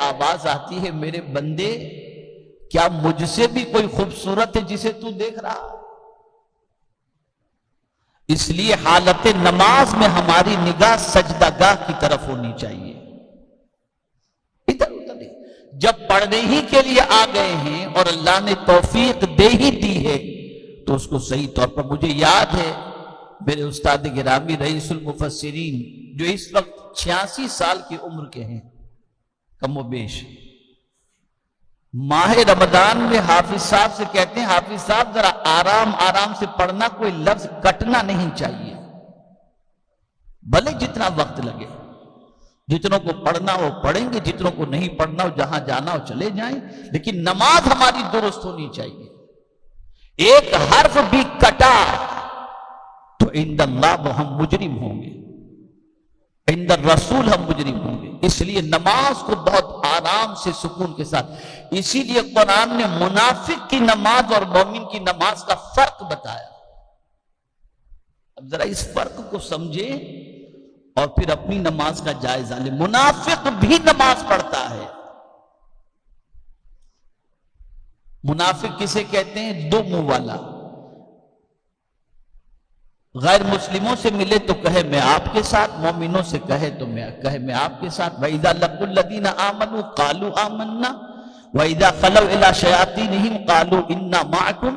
آواز آتی ہے میرے بندے کیا مجھ سے بھی کوئی خوبصورت ہے جسے تو دیکھ رہا؟ اس لیے حالت نماز میں ہماری نگاہ سجدہ گاہ کی طرف ہونی چاہیے، ادھر ادھر نہیں۔ جب پڑھنے ہی کے لیے آ گئے ہیں اور اللہ نے توفیق دے ہی دی ہے تو اس کو صحیح طور پر، مجھے یاد ہے میرے استاد گرامی رئیس المفسرین جو اس وقت 86 سال کی عمر کے ہیں کم و بیش، ماہ رمضان میں حافظ صاحب سے کہتے ہیں حافظ صاحب ذرا آرام آرام سے پڑھنا، کوئی لفظ کٹنا نہیں چاہیے، بھلے جتنا وقت لگے، جتنوں کو پڑھنا ہو پڑھیں گے، جتنوں کو نہیں پڑھنا ہو جہاں جانا ہو چلے جائیں، لیکن نماز ہماری درست ہونی چاہیے۔ ایک حرف بھی کٹا تو عند اللہ ہم مجرم ہوں گے، عند الرسول ہم مجرم ہوں گے۔ اس لیے نماز کو بہت آرام سے سکون کے ساتھ، اسی لیے قرآن نے منافق کی نماز اور مومن کی نماز کا فرق بتایا۔ اب ذرا اس فرق کو سمجھے اور پھر اپنی نماز کا جائزہ لیں۔ منافق بھی نماز پڑھتا ہے۔ منافق کسے کہتے ہیں؟ دو منہ والا، غیر مسلموں سے ملے تو کہے میں آپ کے ساتھ، مومنوں سے کہے تو میں آپ کے ساتھ۔ وَإِذَا لَقُوا الَّذِينَ آمَنُوا قَالُوا آمَنَّا وَإِذَا خَلَوْا إِلَىٰ شَيَاطِينِهِمْ قَالُوا إِنَّا مَعَكُمْ۔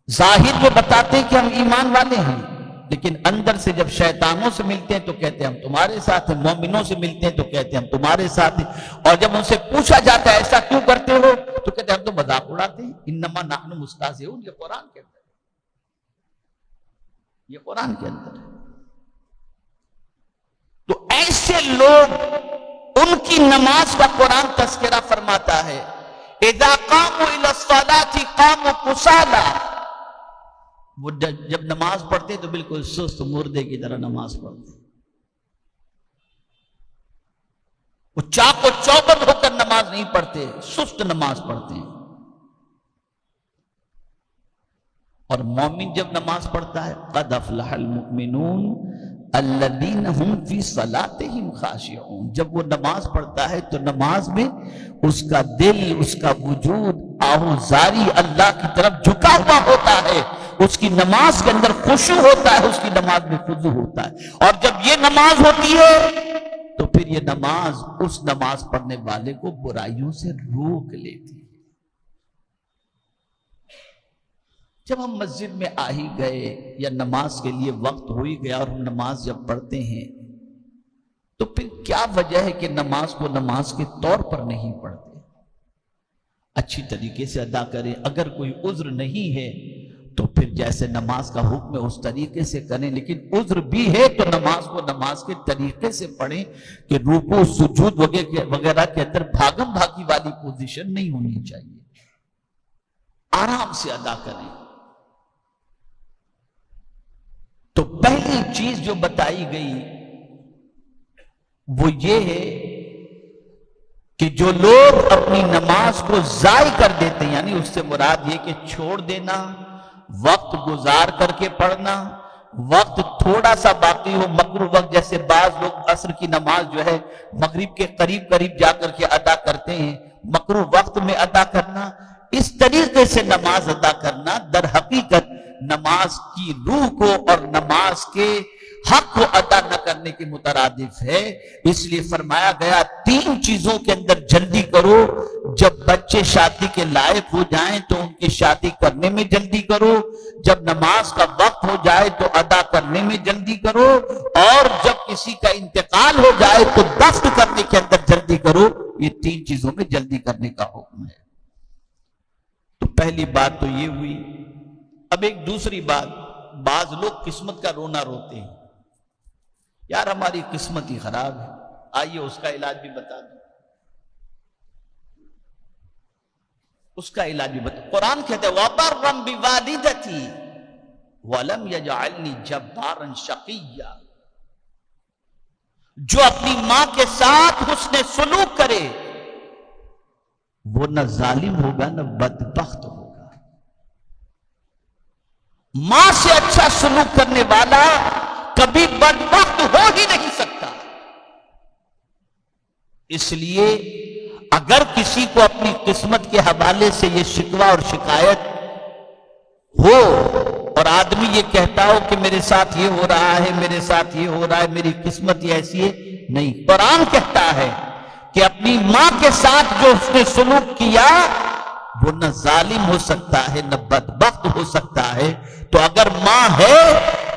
ظاہر میں بتاتے ہیں کہ ہم ایمان والے ہیں، لیکن اندر سے جب شیطانوں سے ملتے ہیں تو کہتے ہیں ہم تمہارے ساتھ ہیں، مومنوں سے ملتے ہیں تو کہتے ہیں ہم تمہارے ساتھ ہیں، اور جب ان سے پوچھا جاتا ہے ایسا کیوں کرتے ہو تو کہتے ہیں ہم تو مذاق اڑاتے ہیں۔ انما نحن مستہزئون، یہ قرآن کے اندر، یہ قرآن کے اندر ہے۔ تو ایسے لوگ، ان کی نماز کا قرآن تذکرہ فرماتا ہے اذا قاموا الى الصلاة قاموا كسالى، وہ جب نماز پڑھتے تو بالکل سست مردے کی طرح نماز پڑھتے، وہ چاق و چوبند ہو کر نماز نہیں پڑھتے، سست نماز پڑھتے ہیں۔ اور مومن جب نماز پڑھتا ہے قد افلح المؤمنون الذین هم فی صلاتهم خاشعون، جب وہ نماز پڑھتا ہے تو نماز میں اس کا دل، اس کا وجود آہوزاری اللہ کی طرف جھکا ہوا ہوتا ہے، اس کی نماز کے اندر خشوع ہوتا ہے، اس کی نماز میں خضوع ہوتا ہے۔ اور جب یہ نماز ہوتی ہے تو پھر یہ نماز اس نماز پڑھنے والے کو برائیوں سے روک لیتی ہے۔ جب ہم مسجد میں آ ہی گئے یا نماز کے لیے وقت ہو ہی گیا اور ہم نماز جب پڑھتے ہیں تو پھر کیا وجہ ہے کہ نماز کو نماز کے طور پر نہیں پڑھتے؟ اچھی طریقے سے ادا کریں، اگر کوئی عذر نہیں ہے تو پھر جیسے نماز کا حکم ہے اس طریقے سے کریں، لیکن عذر بھی ہے تو نماز کو نماز کے طریقے سے پڑھیں کہ رکوع سجود وغیرہ کے اندر بھاگم بھاگی والی پوزیشن نہیں ہونی چاہیے، آرام سے ادا کریں۔ تو پہلی چیز جو بتائی گئی وہ یہ ہے کہ جو لوگ اپنی نماز کو ضائع کر دیتے ہیں، یعنی اس سے مراد یہ کہ چھوڑ دینا، وقت گزار کر کے پڑھنا، وقت تھوڑا سا باقی ہو مکروہ وقت، جیسے بعض لوگ عصر کی نماز جو ہے مغرب کے قریب جا کر کے ادا کرتے ہیں، مکروہ وقت میں ادا کرنا، اس طریقے سے نماز ادا کرنا در حقیقت نماز کی روح کو اور نماز کے حق کو ادا نہ کرنے کے مترادف ہے۔ اس لیے فرمایا گیا 3 چیزوں کے اندر جلدی کرو، جب بچے شادی کے لائق ہو جائیں تو ان کی شادی کرنے میں جلدی کرو، جب نماز کا وقت ہو جائے تو ادا کرنے میں جلدی کرو، اور جب کسی کا انتقال ہو جائے تو دفن کرنے کے اندر جلدی کرو۔ یہ 3 چیزوں میں جلدی کرنے کا حکم ہے۔ تو پہلی بات تو یہ ہوئی۔ اب ایک دوسری بات، بعض لوگ قسمت کا رونا روتے ہیں، یار ہماری قسمت ہی خراب ہے، آئیے اس کا علاج بھی بتا دیں، اس کا علاج بھی بتا۔ قرآن کہتا ہے وَبَرًّا بِوَالِدَتِي وَلَمْ يَجْعَلْنِي جَبَّارًا شَقِيًّا، جو اپنی ماں کے ساتھ حسن سلوک کرے وہ نہ ظالم ہوگا نہ بدبخت ہوگا۔ ماں سے اچھا سلوک کرنے والا کبھی بدبخت ہو ہی نہیں سکتا۔ اس لیے اگر کسی کو اپنی قسمت کے حوالے سے یہ شکوہ اور شکایت ہو اور آدمی یہ کہتا ہو کہ میرے ساتھ یہ ہو رہا ہے، میرے ساتھ یہ ہو رہا ہے، میری قسمت یہ ایسی ہے، نہیں، قرآن کہتا ہے کہ اپنی ماں کے ساتھ جو اس نے سلوک کیا وہ نہ ظالم ہو سکتا ہے نہ بدبخت ہو سکتا ہے۔ تو اگر ماں ہے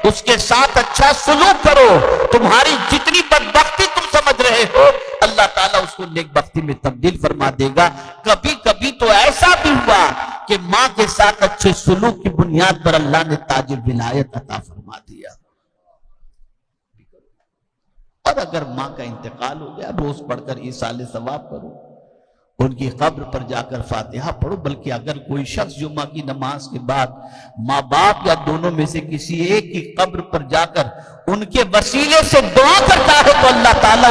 اس کے ساتھ اچھا سلوک کرو، تمہاری جتنی بدبختی تم سمجھ رہے ہو اللہ تعالیٰ اس کو نیک بختی میں تبدیل فرما دے گا۔ کبھی کبھی تو ایسا بھی ہوا کہ ماں کے ساتھ اچھے سلوک کی بنیاد پر اللہ نے تاج ولایت عطا فرما دیا۔ اور اگر ماں کا انتقال ہو گیا، روز پڑھ کر ایصال ثواب کرو، ان کی قبر پر جا کر فاتحہ پڑھو۔ بلکہ اگر کوئی شخص جمعہ کی نماز کے بعد ماں باپ یا دونوں میں سے کسی ایک کی قبر پر جا کر ان کے وسیلے سے دعا کرتا ہے تو اللہ تعالیٰ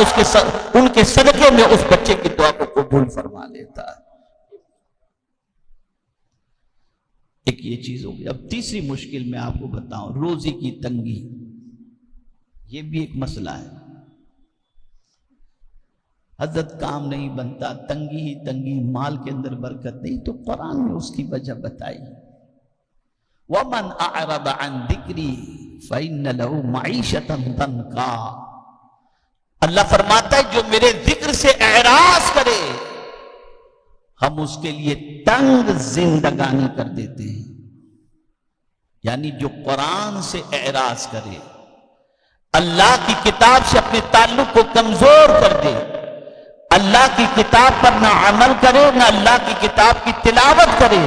ان کے صدقے میں اس بچے کی دعا کو قبول فرما لیتا ہے۔ ایک یہ چیز ہوگی۔ اب تیسری مشکل میں آپ کو بتاؤں، روزی کی تنگی، یہ بھی ایک مسئلہ ہے۔ حضرت کام نہیں بنتا، تنگی ہی تنگی، مال کے اندر برکت نہیں، تو قرآن نے اس کی وجہ بتائی۔ وَمَنْ أَعْرَضَ عَنْ ذِكْرِي فَإِنَّ لَهُ مَعِيشَةً ضَنْكًا۔ اللہ فرماتا ہے جو میرے ذکر سے اعراض کرے ہم اس کے لیے تنگ زندگانی کر دیتے ہیں۔ یعنی جو قرآن سے اعراض کرے، اللہ کی کتاب سے اپنے تعلق کو کمزور کر دے، اللہ کی کتاب پر نہ عمل کرے نہ اللہ کی کتاب کی تلاوت کرے،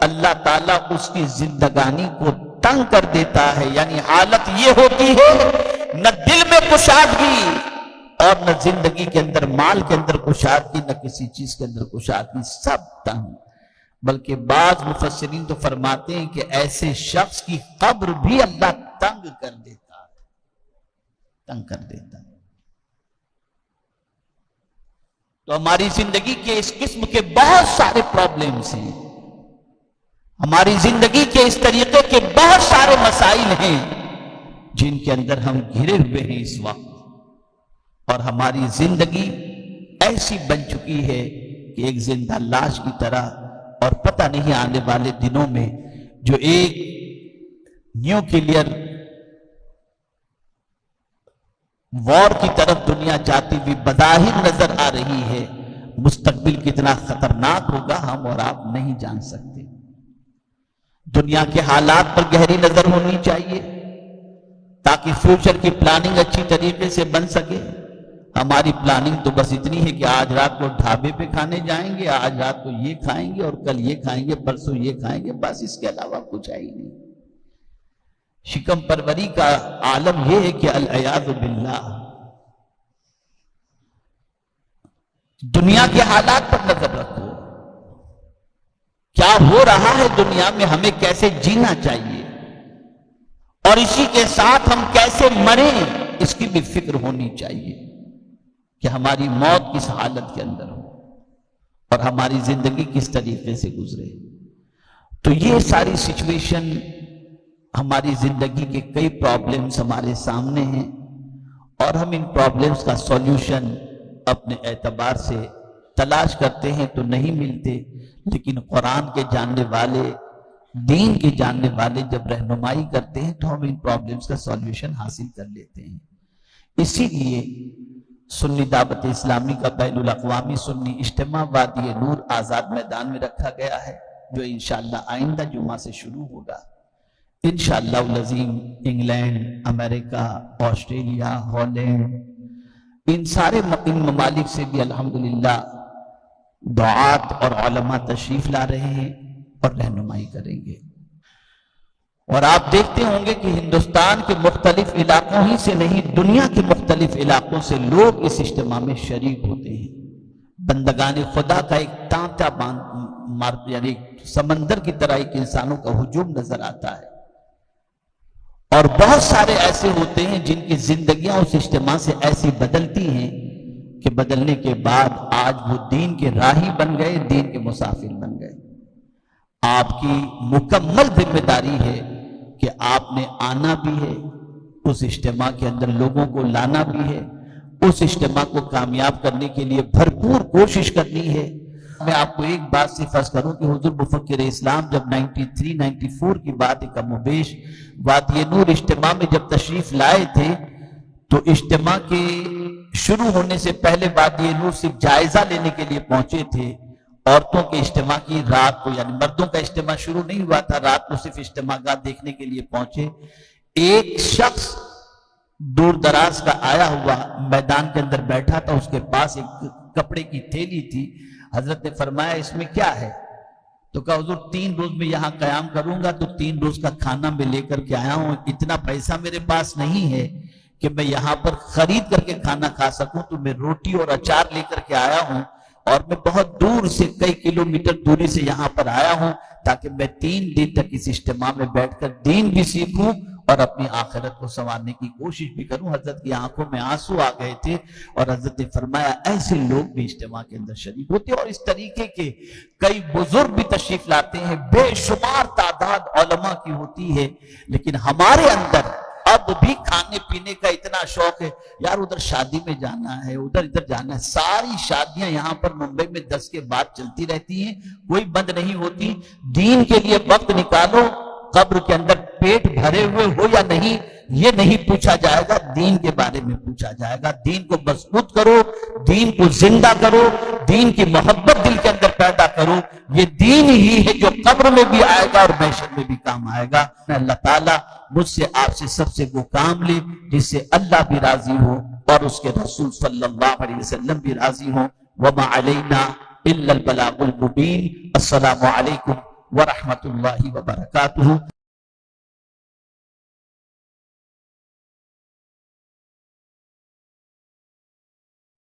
اللہ تعالیٰ اس کی زندگانی کو تنگ کر دیتا ہے۔ یعنی حالت یہ ہوتی ہے نہ دل میں کشادگی اور نہ زندگی کے اندر، مال کے اندر کشادگی، نہ کسی چیز کے اندر کشادگی، سب تنگ۔ بلکہ بعض مفسرین تو فرماتے ہیں کہ ایسے شخص کی قبر بھی اللہ تنگ کر دیتا ہے، تنگ کر دیتا ہے۔ تو ہماری زندگی کے اس قسم کے بہت سارے پرابلمز ہیں، ہماری زندگی کے اس طریقے کے بہت سارے مسائل ہیں جن کے اندر ہم گھرے ہوئے ہیں اس وقت، اور ہماری زندگی ایسی بن چکی ہے کہ ایک زندہ لاش کی طرح، اور پتہ نہیں آنے والے دنوں میں جو ایک نیوکلیئر وار کی طرف دنیا جاتی ہوئی بظاہر نظر آ رہی ہے، مستقبل کتنا خطرناک ہوگا ہم اور آپ نہیں جان سکتے۔ دنیا کے حالات پر گہری نظر ہونی چاہیے تاکہ فیوچر کی پلاننگ اچھی طریقے سے بن سکے۔ ہماری پلاننگ تو بس اتنی ہے کہ آج رات کو ڈھابے پہ کھانے جائیں گے، آج رات کو یہ کھائیں گے اور کل یہ کھائیں گے، پرسوں یہ کھائیں گے، بس اس کے علاوہ کچھ ہے ہی نہیں۔ شکم پروری کا عالم یہ ہے کہ العیاذ باللہ دنیا کے حالات پر نظر رکھو، کیا ہو رہا ہے دنیا میں، ہمیں کیسے جینا چاہیے اور اسی کے ساتھ ہم کیسے مریں اس کی بھی فکر ہونی چاہیے کہ ہماری موت کس حالت کے اندر ہو اور ہماری زندگی کس طریقے سے گزرے۔ تو یہ ساری سچویشن، ہماری زندگی کے کئی پرابلمز ہمارے سامنے ہیں اور ہم ان پرابلمز کا سولوشن اپنے اعتبار سے تلاش کرتے ہیں تو نہیں ملتے، لیکن قرآن کے جاننے والے، دین کے جاننے والے جب رہنمائی کرتے ہیں تو ہم ان پرابلمز کا سولوشن حاصل کر لیتے ہیں۔ اسی لیے سنی دعوت اسلامی کا بین الاقوامی سنی اجتماع وادی نور آزاد میدان میں رکھا گیا ہے، جو انشاءاللہ آئندہ جمعہ سے شروع ہوگا۔ انشاءاللہ العظیم انگلینڈ، امریکہ، آسٹریلیا، ہالینڈ، ان سارے ممالک سے بھی الحمدللہ دعات اور علماء تشریف لا رہے ہیں اور رہنمائی کریں گے۔ اور آپ دیکھتے ہوں گے کہ ہندوستان کے مختلف علاقوں ہی سے نہیں، دنیا کے مختلف علاقوں سے لوگ اس اجتماع میں شریک ہوتے ہیں۔ بندگان خدا کا ایک تانتا یعنی سمندر کی طرح ایک انسانوں کا ہجوم نظر آتا ہے، اور بہت سارے ایسے ہوتے ہیں جن کی زندگیاں اس اجتماع سے ایسی بدلتی ہیں کہ بدلنے کے بعد آج وہ دین کے راہی بن گئے، دین کے مسافر بن گئے۔ آپ کی مکمل ذمہ داری ہے کہ آپ نے آنا بھی ہے، اس اجتماع کے اندر لوگوں کو لانا بھی ہے، اس اجتماع کو کامیاب کرنے کے لیے بھرپور کوشش کرنی ہے۔ میں آپ کو ایک بات سے فرض کروں کہ حضور مفکر اسلام جب 93-94 کی بات ہے کم و بیش، وادی نور اجتماع میں جب تشریف لائے تھے تو اجتماع کے شروع ہونے سے پہلے وادی نور صرف جائزہ لینے کے لیے پہنچے تھے۔ عورتوں کے اجتماع کی رات کو، یعنی مردوں کا اجتماع شروع نہیں ہوا تھا، رات کو صرف اجتماع گاہ دیکھنے کے لیے پہنچے۔ ایک شخص دور دراز کا آیا ہوا میدان کے اندر بیٹھا تھا، اس کے پاس ایک کپڑے کی تھیلی تھی۔ حضرت نے فرمایا اس میں کیا ہے؟ تو کہا حضور 3 روز میں یہاں قیام کروں گا تو 3 روز کا کھانا میں لے کر کے آیا ہوں، اتنا پیسہ میرے پاس نہیں ہے کہ میں یہاں پر خرید کر کے کھانا کھا سکوں، تو میں روٹی اور اچار لے کر کے آیا ہوں، اور میں بہت دور سے کئی کلومیٹر دوری سے یہاں پر آیا ہوں تاکہ میں 3 دن تک اس اجتماع میں بیٹھ کر دین بھی سیکھوں اور اپنی آخرت کو سنوارنے کی کوشش بھی کروں۔ حضرت کی آنکھوں میں آنسو آ گئے تھے اور حضرت نے فرمایا ایسے لوگ بھی اجتماع کے اندر شریک ہوتے ہیں، اور اس طریقے کے کئی بزرگ بھی تشریف لاتے ہیں، بے شمار تعداد علماء کی ہوتی ہے، لیکن ہمارے اندر اب بھی کھانے پینے کا اتنا شوق ہے، یار ادھر شادی میں جانا ہے، ادھر جانا ہے۔ ساری شادیاں یہاں پر ممبئی میں 10 کے بعد چلتی رہتی ہیں، کوئی بند نہیں ہوتی۔ دین کے لیے وقت نکالو، قبر کے اندر پیٹ بھرے ہوئے ہو یا نہیں یہ نہیں پوچھا جائے گا، دین کے بارے میں پوچھا جائے گا۔ دین کو مضبوط کرو، دین کو زندہ کرو، دین کی محبت دل کے اندر پیدا کرو، یہ دین ہی ہے جو قبر میں بھی آئے گا اور محشر میں بھی کام آئے گا۔ اللہ تعالیٰ مجھ سے آپ سے سب سے وہ کام لے جس سے اللہ بھی راضی ہو اور اس کے رسول صلی اللہ علیہ وسلم بھی راضی ہوں۔ وما علینا الا البلاغ المبین۔ السلام علیکم ورحمۃ اللہ وبرکاتہ۔